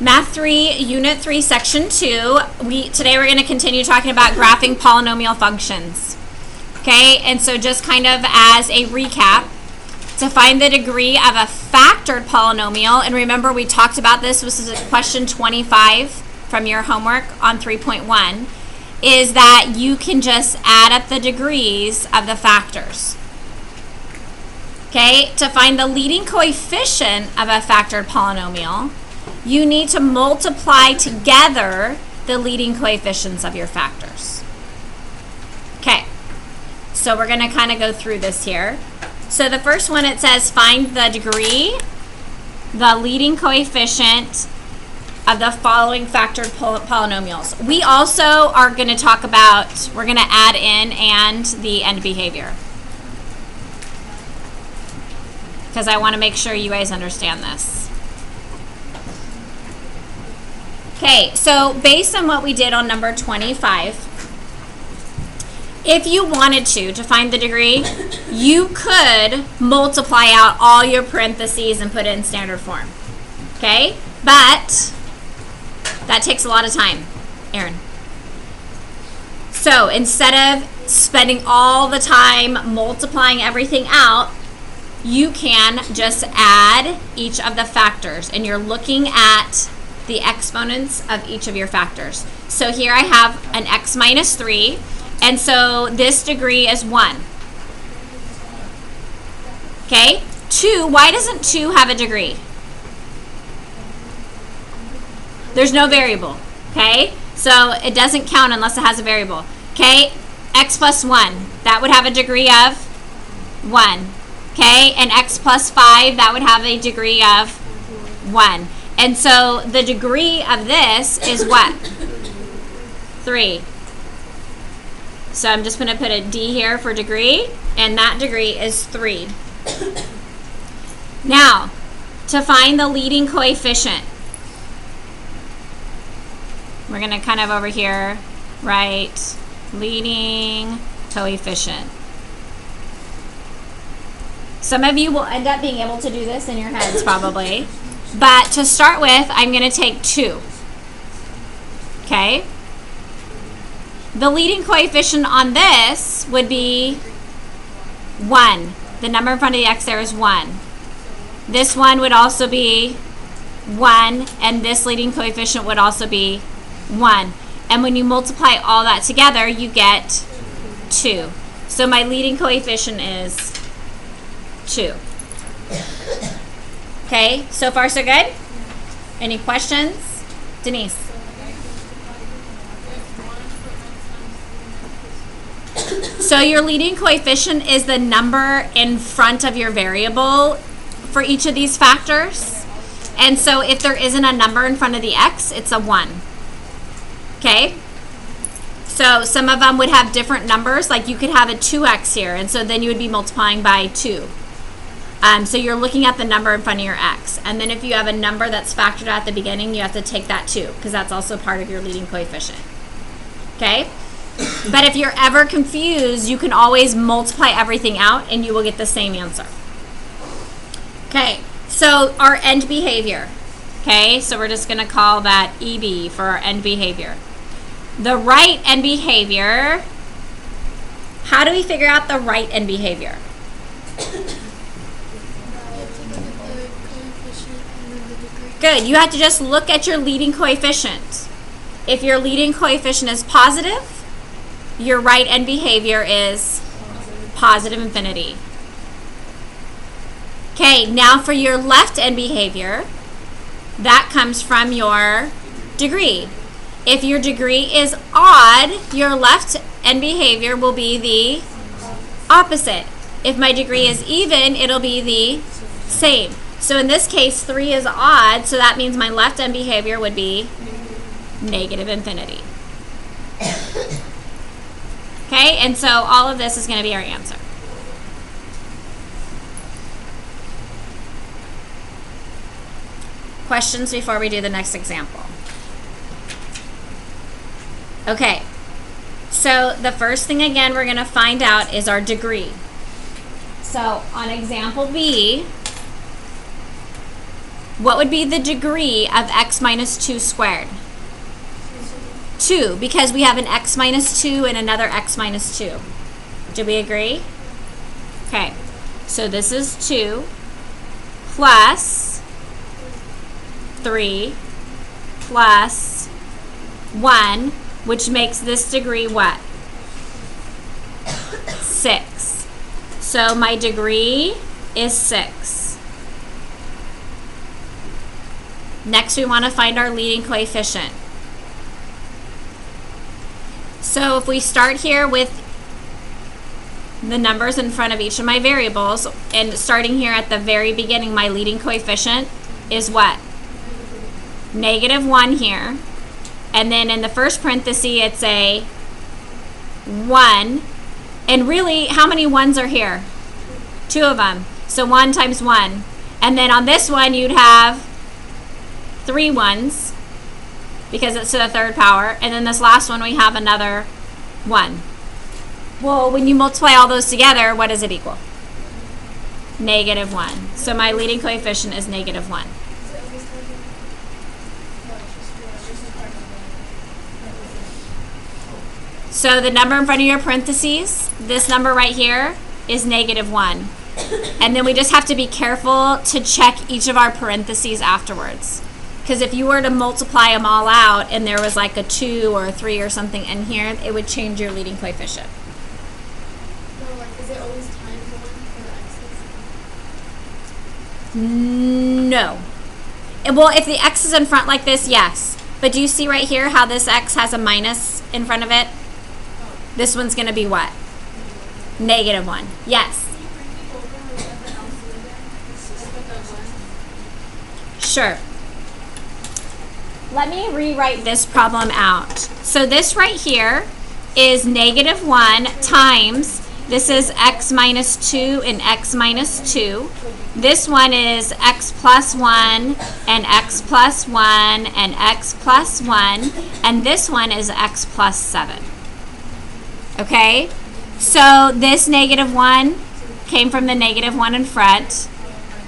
Math 3, Unit 3, Section 2. Today we're going to continue talking about graphing polynomial functions. Okay, and so just kind of as a recap, to find the degree of a factored polynomial, and remember we talked about this is question 25 from your homework on 3.1, is that you can just add up the degrees of the factors. Okay, to find the leading coefficient of a factored polynomial, you need to multiply together the leading coefficients of your factors. Okay, so we're going to kind of go through this here. So the first one, it says find the degree, the leading coefficient of the following factored polynomials. We also are going to talk about, we're going to add in and the end behavior, because I want to make sure you guys understand this. Okay, so based on what we did on number 25, if you wanted to find the degree, you could multiply out all your parentheses and put it in standard form. Okay, but that takes a lot of time, Aaron. So instead of spending all the time multiplying everything out, you can just add each of the factors, and you're looking at the exponents of each of your factors. So here I have an x minus 3, and so this degree is 1. Okay, 2, why doesn't 2 have a degree? There's no variable, okay? So it doesn't count unless it has a variable. Okay, x plus 1, that would have a degree of 1. Okay, and x plus 5, that would have a degree of 1. And so the degree of this is what? 3. So I'm just going to put a D here for degree, and that degree is 3. Now, to find the leading coefficient, we're going to kind of over here write leading coefficient. Some of you will end up being able to do this in your heads probably. But to start with, I'm going to take 2. Okay? The leading coefficient on this would be 1. The number in front of the x there is 1. This one would also be 1, and this leading coefficient would also be 1. And when you multiply all that together, you get 2. So my leading coefficient is 2. Okay, so far so good? Any questions? Denise? So your leading coefficient is the number in front of your variable for each of these factors. And so if there isn't a number in front of the x, it's a 1. Okay? So some of them would have different numbers, like you could have a 2x here, and so then you would be multiplying by 2. So you're looking at the number in front of your x. And then if you have a number that's factored at the beginning, you have to take that too, because that's also part of your leading coefficient. Okay? But if you're ever confused, you can always multiply everything out and you will get the same answer. Okay, so our end behavior. Okay, so we're just going to call that EB for our end behavior. The right end behavior, how do we figure out the right end behavior? Good. You have to just look at your leading coefficient. If your leading coefficient is positive, your right end behavior is positive infinity. Okay, now for your left end behavior, that comes from your degree. If your degree is odd, your left end behavior will be the opposite. If my degree is even, it'll be the same. So in this case, 3 is odd, so that means my left end behavior would be negative infinity. Okay, and so all of this is going to be our answer. Questions before we do the next example? Okay, so the first thing again we're going to find out is our degree. So on example B, what would be the degree of x minus 2 squared? 2, because we have an x minus 2 and another x minus 2. Do we agree? Okay, so this is 2 plus 3 plus 1, which makes this degree what? 6. So my degree is 6. Next, we want to find our leading coefficient. So if we start here with the numbers in front of each of my variables, and starting here at the very beginning, my leading coefficient is what? -1 here. And then in the first parenthesis, it's a 1. And really, how many 1s are here? 2 of them. So 1 times 1. And then on this one, you'd have 3 1s because it's to the third power. And then this last one, we have another 1. Well, when you multiply all those together, what does it equal? -1. So my leading coefficient is -1. So the number in front of your parentheses, this number right here, is -1. And then we just have to be careful to check each of our parentheses afterwards. Because if you were to multiply them all out and there was like a 2 or a 3 or something in here, it would change your leading coefficient. No, like, is it always times 1 for the x's? No. Well, if the x is in front like this, yes. But do you see right here how this x has a minus in front of it? This one's going to be what? -1. Yes. Sure. Let me rewrite this problem out. So this right here is -1 times, this is x minus 2 and x minus 2. This one is x plus 1 and x plus 1 and x plus 1. And this one is x plus 7. Okay? So this -1 came from the -1 in front.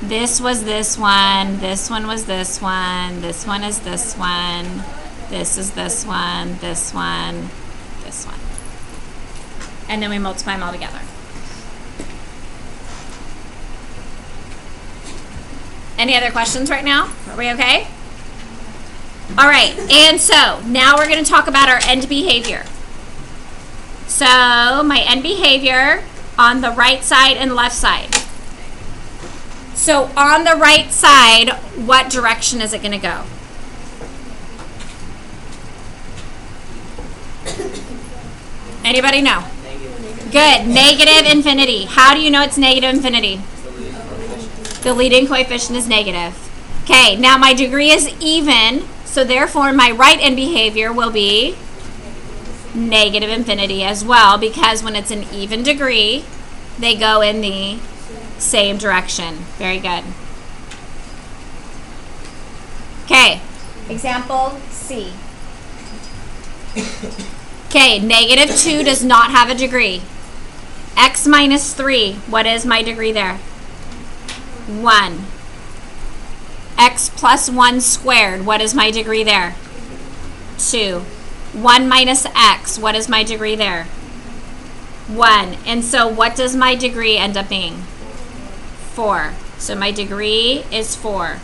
This was this one was this one, this one is this one, this is this one, this one, this one. And then we multiply them all together. Any other questions right now? Are we okay? All right, and so now we're going to talk about our end behavior. So my end behavior on the right side and left side. So on the right side, what direction is it going to go? Anybody know? Good. Negative infinity. How do you know it's negative infinity? The leading coefficient is negative. Okay, now my degree is even, so therefore my right end behavior will be negative infinity as well, because when it's an even degree, they go in the same direction. Very good. Okay, example C. Okay, -2 does not have a degree. X minus 3, what is my degree there? 1. X plus 1 squared, what is my degree there? 2. 1 minus x, what is my degree there? 1. And so what does my degree end up being? 4. So my degree is 4.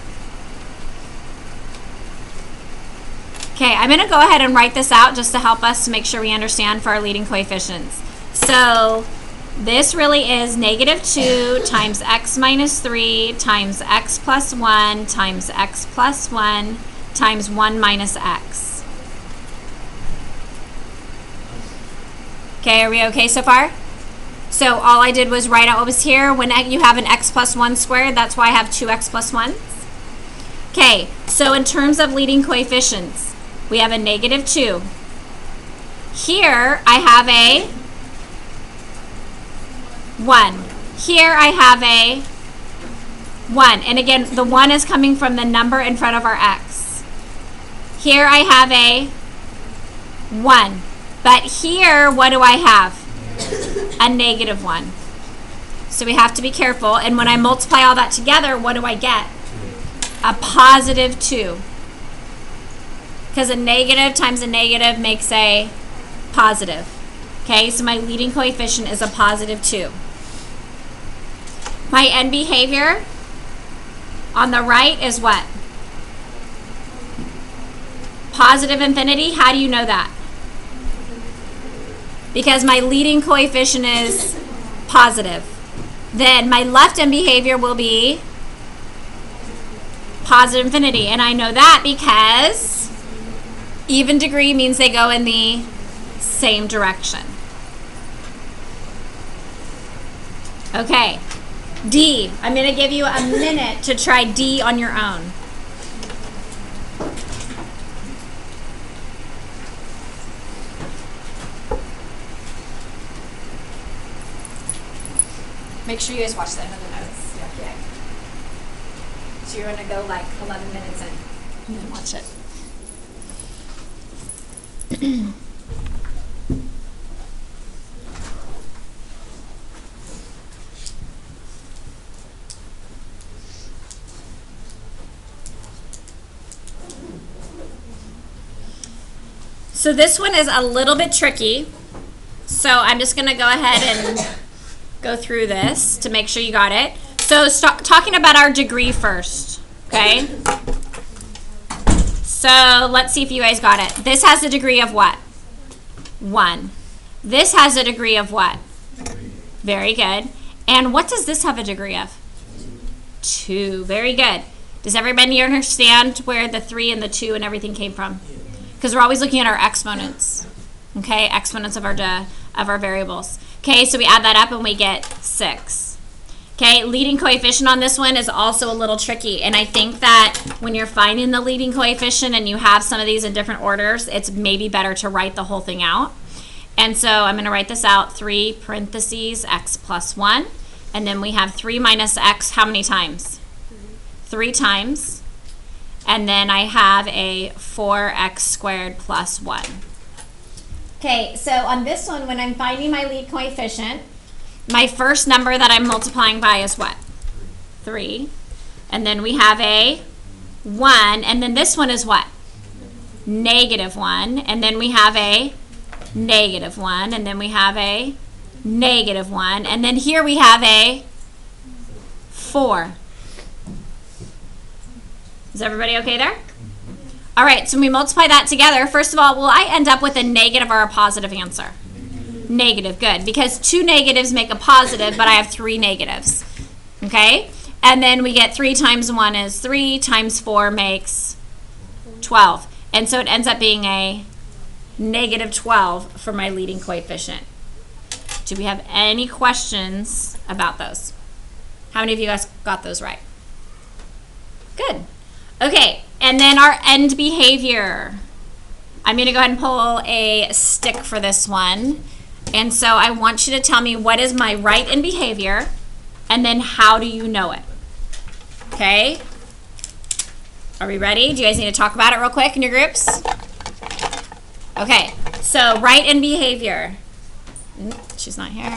Okay, I'm going to go ahead and write this out just to help us to make sure we understand for our leading coefficients. So this really is -2 times x minus 3 times x plus 1 times x plus 1 times 1 minus x. Okay, are we okay so far? So all I did was write out what was here. When you have an x plus 1 squared, that's why I have 2x plus 1. Okay, so in terms of leading coefficients, we have a -2. Here I have a 1. Here I have a 1. And again, the 1 is coming from the number in front of our x. Here I have a 1. But here, what do I have? A -1. So we have to be careful. And when I multiply all that together, what do I get? A positive 2. Because a negative times a negative makes a positive. Okay, so my leading coefficient is a positive 2. My end behavior on the right is what? Positive infinity. How do you know that? Because my leading coefficient is positive. Then my left end behavior will be positive infinity. And I know that because even degree means they go in the same direction. Okay, D. I'm going to give you a minute to try D on your own. Make sure you guys watch that in the notes. Yeah. So you're going to go like 11 minutes in and then watch it. So this one is a little bit tricky. So I'm just going to go ahead and go through this to make sure you got it. So talking about our degree first, okay? So let's see if you guys got it. This has a degree of what? 1. This has a degree of what? Very good. And what does this have a degree of? 2. Very good. Does everybody understand where the 3 and the 2 and everything came from? Because we're always looking at our exponents, okay? Exponents of our variables. Okay, so we add that up and we get 6. Okay, leading coefficient on this one is also a little tricky. And I think that when you're finding the leading coefficient and you have some of these in different orders, it's maybe better to write the whole thing out. And so I'm going to write this out, 3 parentheses x plus 1. And then we have 3 minus x how many times? 3 times. And then I have a 4x squared plus 1. Okay, so on this one, when I'm finding my lead coefficient, my first number that I'm multiplying by is what? 3. And then we have a 1. And then this one is what? Negative 1. And then we have a negative 1. And then we have a negative 1. And then here we have a 4. Is everybody okay there? All right, so when we multiply that together, first of all, will I end up with a negative or a positive answer? Negative, good, because 2 negatives make a positive, but I have 3 negatives, okay? And then we get 3 times 1 is 3, times 4 makes 12. And so it ends up being a negative 12 for my leading coefficient. Do we have any questions about those? How many of you guys got those right? Good. Okay, and then our end behavior. I'm going to go ahead and pull a stick for this one. And so I want you to tell me what is my right end behavior, and then how do you know it? Okay? Are we ready? Do you guys need to talk about it real quick in your groups? Okay, so right end behavior. She's not here.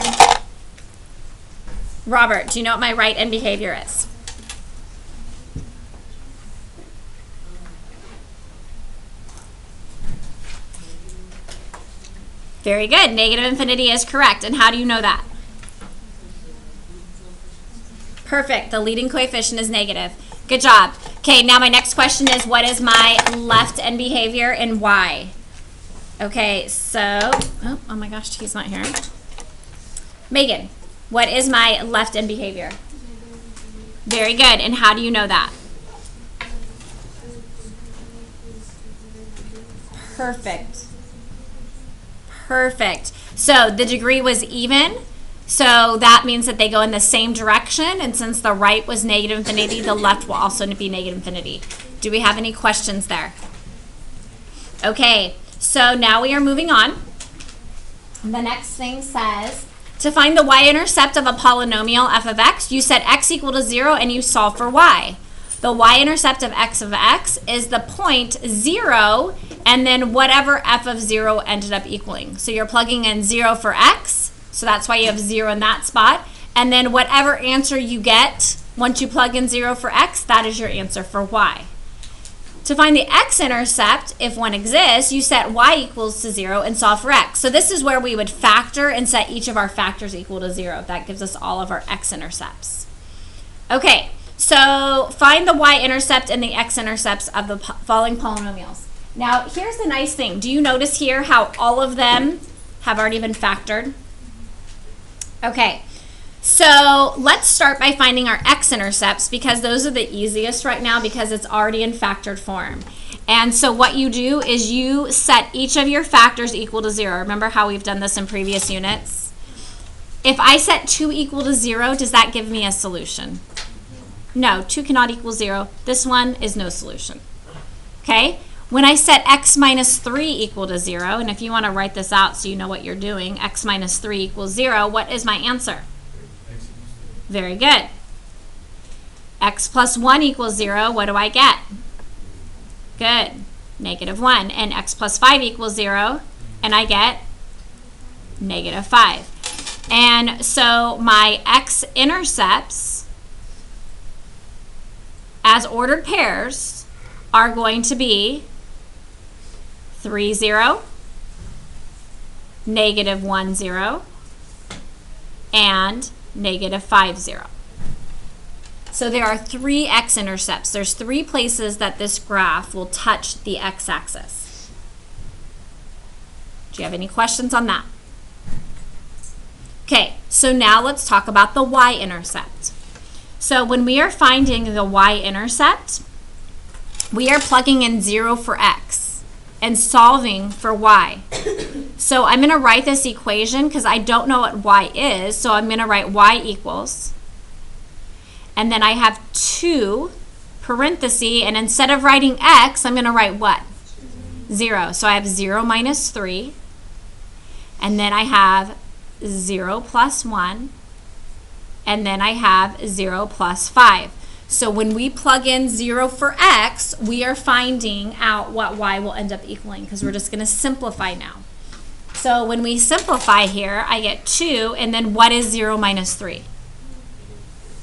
Robert, do you know what my right end behavior is? Very good. Negative infinity is correct. And how do you know that? Perfect. The leading coefficient is negative. Good job. Okay, now my next question is, what is my left end behavior and why? Okay, so, oh my gosh, he's not here. Megan, what is my left end behavior? Very good. And how do you know that? Perfect. Perfect. So the degree was even, so that means that they go in the same direction, and since the right was negative infinity, the left will also be negative infinity. Do we have any questions there? Okay, so now we are moving on. The next thing says, to find the y-intercept of a polynomial f of x, you set x equal to 0 and you solve for y. The y-intercept of x is the point 0 and then whatever f of 0 ended up equaling. So you're plugging in 0 for x, so that's why you have 0 in that spot. And then whatever answer you get Once you plug in 0 for x, that is your answer for y. To find the x-intercept, if one exists, you set y equals to 0 and solve for x. So this is where we would factor and set each of our factors equal to 0. That gives us all of our x-intercepts. Okay, so find the y-intercept and the x-intercepts of the following polynomials. Now, here's the nice thing. Do you notice here how all of them have already been factored? Okay, so let's start by finding our x-intercepts because those are the easiest right now because it's already in factored form. And so what you do is you set each of your factors equal to 0. Remember how we've done this in previous units? If I set 2 equal to 0, does that give me a solution? No, 2 cannot equal 0. This one is no solution. Okay? When I set x minus 3 equal to 0, and if you want to write this out so you know what you're doing, x minus 3 equals 0, what is my answer? Very good. X plus 1 equals 0, what do I get? Good. Negative 1. And x plus 5 equals 0, and I get negative 5. And so my x-intercepts as ordered pairs are going to be 3, 0, negative 1, 0, and negative 5, 0. So there are 3 x-intercepts. There's 3 places that this graph will touch the x-axis. Do you have any questions on that? Okay, so now let's talk about the y-intercept. So when we are finding the y-intercept, we are plugging in 0 for x and solving for y. So I'm going to write this equation because I don't know what y is, so I'm going to write y equals. And then I have 2 parentheses, and instead of writing x, I'm going to write what? 0. So I have 0 minus 3, and then I have 0 plus 1, and then I have 0 plus 5. So when we plug in 0 for x, we are finding out what y will end up equaling because we're just going to simplify now. So when we simplify here, I get 2, and then what is 0 minus 3?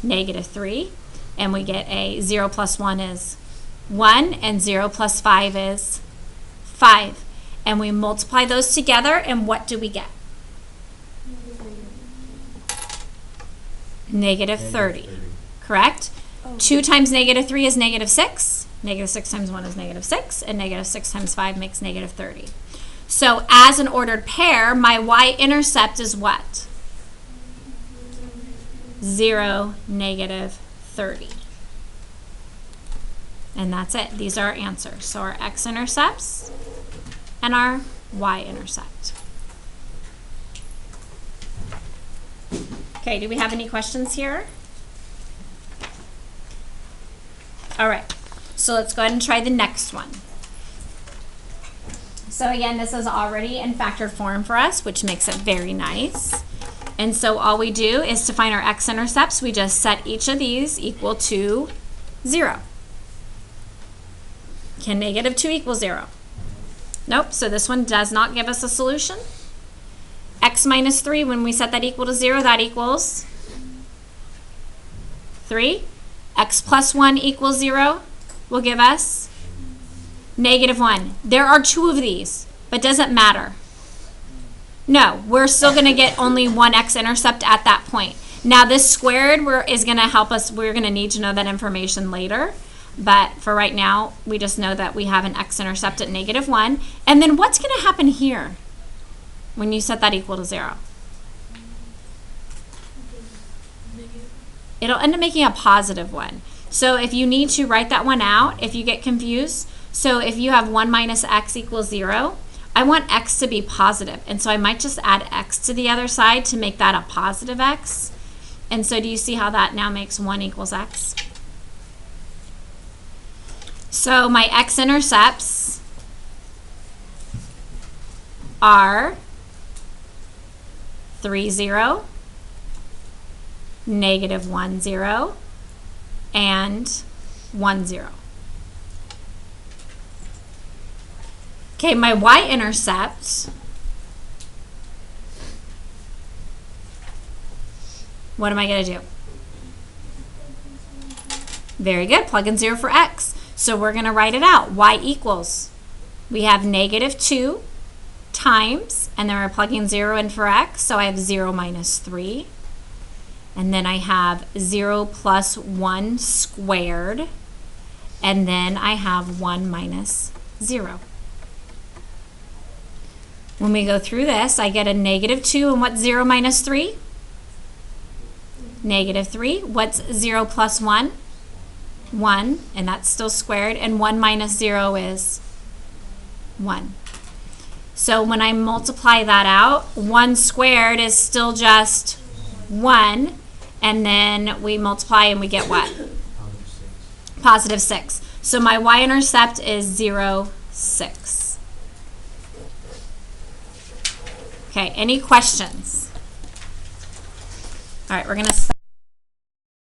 Negative 3. And we get a 0 plus 1 is 1, and 0 plus 5 is 5. And we multiply those together, and what do we get? Negative 30. Correct? 2 times negative 3 is negative 6. Negative 6 times 1 is negative 6. And negative 6 times 5 makes negative 30. So as an ordered pair, my y-intercept is what? 0, negative 30. And that's it. These are our answers. So our x-intercepts and our y-intercept. Okay, do we have any questions here? All right, so let's go ahead and try the next one. So again, this is already in factored form for us, which makes it very nice. And so all we do is to find our x-intercepts, we just set each of these equal to 0. Can negative 2 equal 0? Nope, so this one does not give us a solution. X minus 3, when we set that equal to 0, that equals 3. X plus 1 equals 0 will give us negative 1. There are 2 of these, but doesn't matter. No, we're still going to get only one x-intercept at that point. Now this squared is going to help us. We're going to need to know that information later. But for right now, we just know that we have an x-intercept at negative 1. And then what's going to happen here when you set that equal to 0? It'll end up making a positive 1. So if you need to write that one out, if you get confused, so if you have 1 minus x equals 0, I want x to be positive. And so I might just add x to the other side to make that a positive x. And so do you see how that now makes 1 equals x? So my x-intercepts are 3, 0, negative 1, 0, and 1, 0. Okay, my y-intercept, what am I going to do? Very good. Plug in 0 for x. So we're going to write it out. Y equals, we have -2 times, and then we're plugging 0 in for x, so I have 0 minus 3. And then I have 0 plus 1 squared, and then I have 1 minus 0. When we go through this, I get a -2, and what's 0 minus 3? -3. What's 0 plus 1? 1, and that's still squared, and 1 minus 0 is 1. So when I multiply that out, 1 squared is still just 1, and then we multiply and we get what? Positive 6. So my y-intercept is 0, 6. Okay, any questions? All right, we're going to